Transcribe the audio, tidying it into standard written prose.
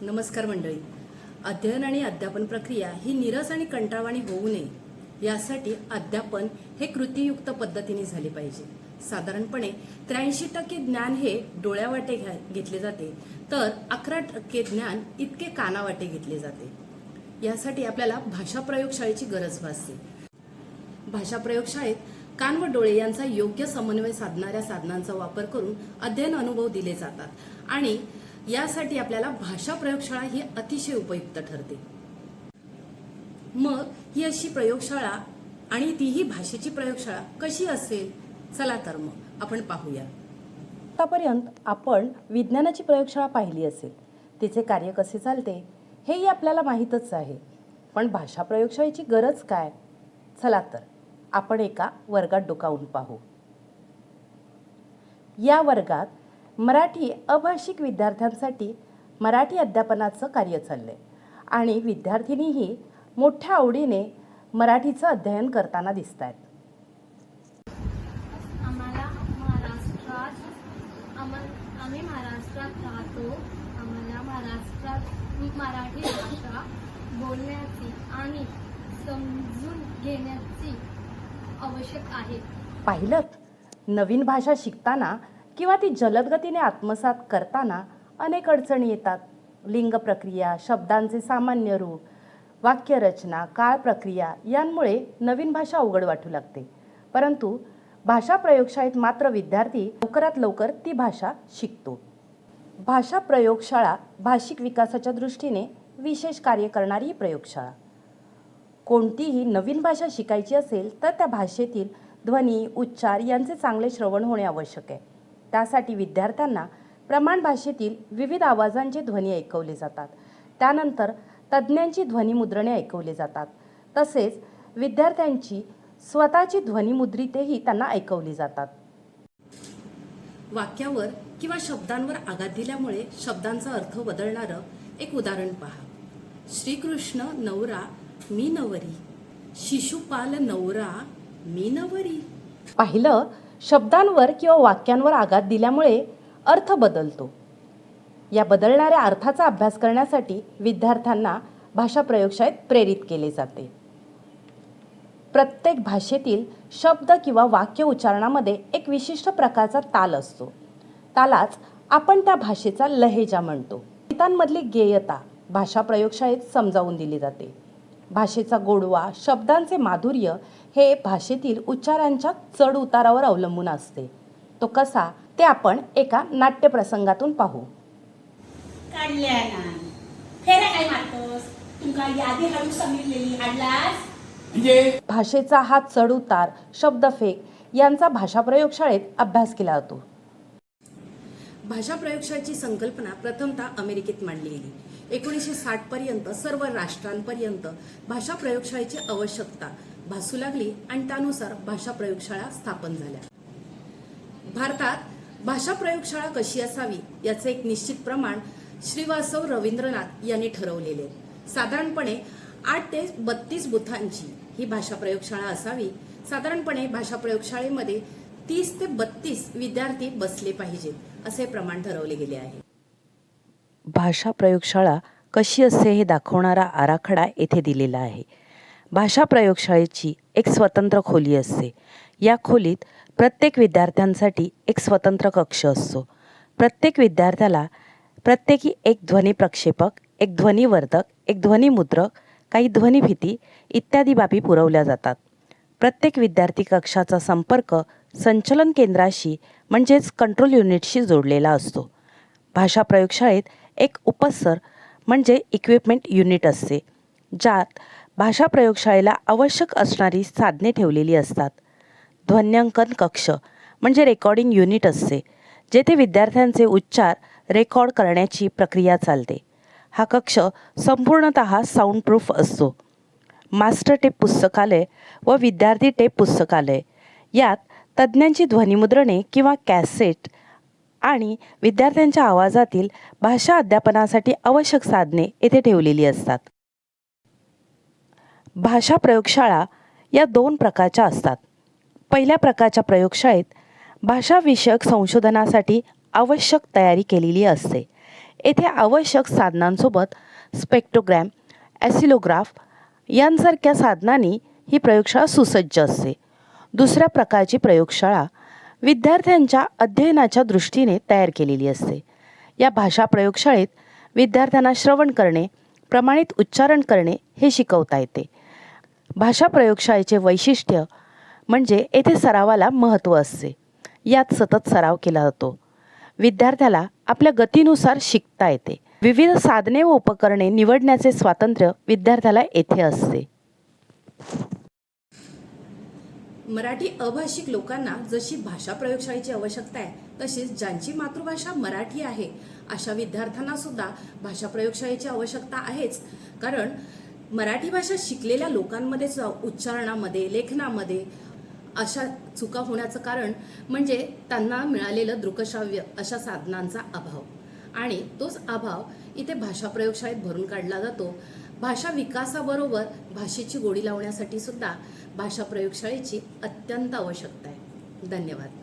नमस्कार मंडळी. अध्ययन आणि अध्यापन प्रक्रिया ही नीरस आणि कंटाळवाणी होऊ नये यासाठी अध्यापन हे कृतीयुक्त पद्धतीने झाले पाहिजे. साधारणपणे 83% ज्ञान हे डोळ्यावाटे घेतले जाते, तर 11% ज्ञान इतके कानावाटे घेतले जाते. यासाठी आपल्याला भाषा प्रयोगशाळेची गरज भासते. भाषा प्रयोगशाळेत कान व डोळे यांचा योग्य समन्वय साधणाऱ्या साधनांचा वापर करून अध्ययन अनुभव दिले जातात आणि यासाठी आपल्याला भाषा प्रयोगशाळा ही अतिशय उपयुक्त ठरते. मग ही अशी प्रयोगशाळा आणि तीही भाषेची प्रयोगशाळा कशी असेल? चला तर मग आपण पाहूया. आतापर्यंत आपण विज्ञानाची प्रयोगशाळा पाहिली असेल, तिचे कार्य कसे चालते हेही आपल्याला माहीतच आहे. पण भाषा प्रयोगशाळेची गरज काय? चला तर आपण एका वर्गात डोकावून पाहू. या वर्गात मराठी अभाषिक विद्यार्थ्यांसाठी मराठी अध्यापनाचं कार्य चाललंय आणि विद्यार्थिनीही मोठ्या आवडीने मराठीचं अध्ययन करताना दिसत आहेत. आम्ही महाराष्ट्रात राहतो. आम्हाला महाराष्ट्रात मराठी भाषा बोलण्याची आणि समजून घेण्याची आवश्यक आहे. पाहिलं, नवीन भाषा शिकताना किंवा ती जलद गतीने आत्मसात करताना अनेक अडचणी येतात. लिंग प्रक्रिया, शब्दांचे सामान्य रूप, वाक्यरचना, काळ प्रक्रिया यांमुळे नवीन भाषा अवघड वाटू लागते. परंतु भाषा प्रयोगशाळेत मात्र विद्यार्थी लवकरात लवकर ती भाषा शिकतो. भाषा प्रयोगशाळा भाषिक विकासाच्या दृष्टीने विशेष कार्य करणारी प्रयोगशाळा. कोणतीही नवीन भाषा शिकायची असेल तर त्या भाषेतील ध्वनी, उच्चार यांचे चांगले श्रवण होणे आवश्यक आहे. त्यासाठी विद्यार्थ्यांना प्रमाण भाषेतील विविध आवाजांचे ध्वनी ऐकवले जातात. त्यानंतर तज्ज्ञांची ध्वनिमुद्रणे ऐकवली जातात. तसेच विद्यार्थ्यांची स्वतःची ध्वनिमुद्रितेही त्यांना ऐकवली जातात. वाक्यावर किंवा शब्दांवर आघात दिल्यामुळे शब्दांचा अर्थ बदलणारं एक उदाहरण पहा. श्रीकृष्ण नवरा मी नवरी, शिशुपाल नवरा मी नवरी. पाहिलं, शब्दांवर किंवा वाक्यांवर आघात दिल्यामुळे अर्थ बदलतो. या बदलणाऱ्या अर्थाचा अभ्यास करण्यासाठी विद्यार्थ्यांना भाषा प्रयोगशाळेत प्रेरित केले जाते. प्रत्येक भाषेतील शब्द किंवा वाक्य उच्चारणामध्ये एक विशिष्ट प्रकारचा ताल असतो. तालाच आपण त्या भाषेचा लहेजा म्हणतो. गीतांमधली गेयता भाषा प्रयोगशाळेत समजावून दिली जाते. भाषेचा गोडवा, शब्दांचे माधुर्य हे भाषेतील उच्चारांच्या चढ उतारावर अवलंबून असते. तो कसा ते आपण एका नाट्यप्रसंगातून पाहू. काढल्या ना फेऱ्या काय मारतोस? तुमका यादी हळू सांगितलेली हाडलास म्हणजे भाषेचा हा चढ उतार, शब्दफेक यांचा भाषा प्रयोगशाळेत अभ्यास केला जातो. भाषा प्रयोगशाळेची संकल्पना प्रथमतः अमेरिकेत मांडली गेली. 1960 पर्यंत सर्व राष्ट्रांपर्यंत भाषा प्रयोगशाळेची आवश्यकता भासू लागली आणि त्यानुसार भाषा प्रयोगशाळा स्थापन झाल्या. भारतात भाषा प्रयोगशाळा कशी असावी याचे एक निश्चित प्रमाण श्रीवास्तव रवींद्रनाथ यांनी ठरवलेले. साधारणपणे 8 ते 32 बुथांची ही भाषा प्रयोगशाळा असावी. साधारणपणे भाषा प्रयोगशाळेमध्ये 30 ते 32 विद्यार्थी बसले पाहिजेत असे प्रमाण ठरवले गेले आहे. भाषा प्रयोगशाळा कशी असते हे दाखवणारा आराखडा येथे दिलेला आहे. भाषा प्रयोगशाळेची एक स्वतंत्र खोली असते. या खोलीत प्रत्येक विद्यार्थ्यांसाठी एक स्वतंत्र कक्ष असतो. प्रत्येक विद्यार्थ्याला प्रत्येकी एक ध्वनी प्रक्षेपक, एक ध्वनिवर्धक, एक ध्वनिमुद्रक, काही ध्वनिभीती इत्यादी बाबी पुरवल्या जातात. प्रत्येक विद्यार्थी कक्षाचा संपर्क संचलन केंद्राशी म्हणजेच कंट्रोल युनिटशी जोडलेला असतो. भाषा प्रयोगशाळेत एक उपस्तर म्हणजे इक्विपमेंट युनिट असते, ज्यात भाषा प्रयोगशाळेला आवश्यक असणारी साधने ठेवलेली असतात. ध्वन्यांकन कक्ष म्हणजे रेकॉर्डिंग युनिट असते, जेथे विद्यार्थ्यांचे उच्चार रेकॉर्ड करण्याची प्रक्रिया चालते. हा कक्ष संपूर्णतः साऊंडप्रूफ असतो. मास्टर टेप पुस्तकालय व विद्यार्थी टेप पुस्तकालय यात तज्ज्ञांची ध्वनिमुद्रणे किंवा कॅसेट आणि विद्यार्थ्यांच्या आवाजातील भाषा अध्यापनासाठी आवश्यक साधने येथे ठेवलेली असतात. भाषा प्रयोगशाळा या 2 प्रकारच्या असतात. पहिल्या प्रकारच्या प्रयोगशाळेत भाषाविषयक संशोधनासाठी आवश्यक तयारी केलेली असते. येथे आवश्यक साधनांसोबत स्पेक्ट्रोग्रॅम, ॲसिलोग्राफ यांसारख्या साधनांनी ही प्रयोगशाळा सुसज्ज असते. दुसऱ्या प्रकारची प्रयोगशाळा विद्यार्थ्यांच्या अध्ययनाच्या दृष्टीने तयार केलेली असते. या भाषा प्रयोगशाळेत विद्यार्थ्यांना श्रवण करणे, प्रमाणित उच्चारण करणे हे शिकवता येते. भाषा प्रयोगशाळेचे वैशिष्ट्य म्हणजे येथे सरावाला महत्त्व असते. यात सतत सराव केला जातो. विद्यार्थ्याला आपल्या गतीनुसार शिकता येते. विविध साधने व उपकरणे निवडण्याचे स्वातंत्र्य विद्यार्थ्याला येथे असते. मराठी अभाषिक लोकांना जशी भाषा प्रयोगशाळेची आवश्यकता आहे, तशीच ज्यांची मातृभाषा मराठी आहे अशा विद्यार्थ्यांना सुद्धा भाषा प्रयोगशाळेची आवश्यकता आहेच. कारण मराठी भाषा शिकलेल्या लोकांमध्येच उच्चारणामध्ये, लेखनामध्ये अशा चुका होण्याचं कारण म्हणजे त्यांना मिळालेलं दृकश्राव्य अशा साधनांचा अभाव, आणि तोच अभाव इथे भाषा प्रयोगशाळेत भरून काढला जातो. भाषा विकासाबरोबर भाषेची गोडी लावण्यासाठी सुद्धा भाषा प्रयोगशाळेची अत्यंत आवश्यकता आहे. धन्यवाद.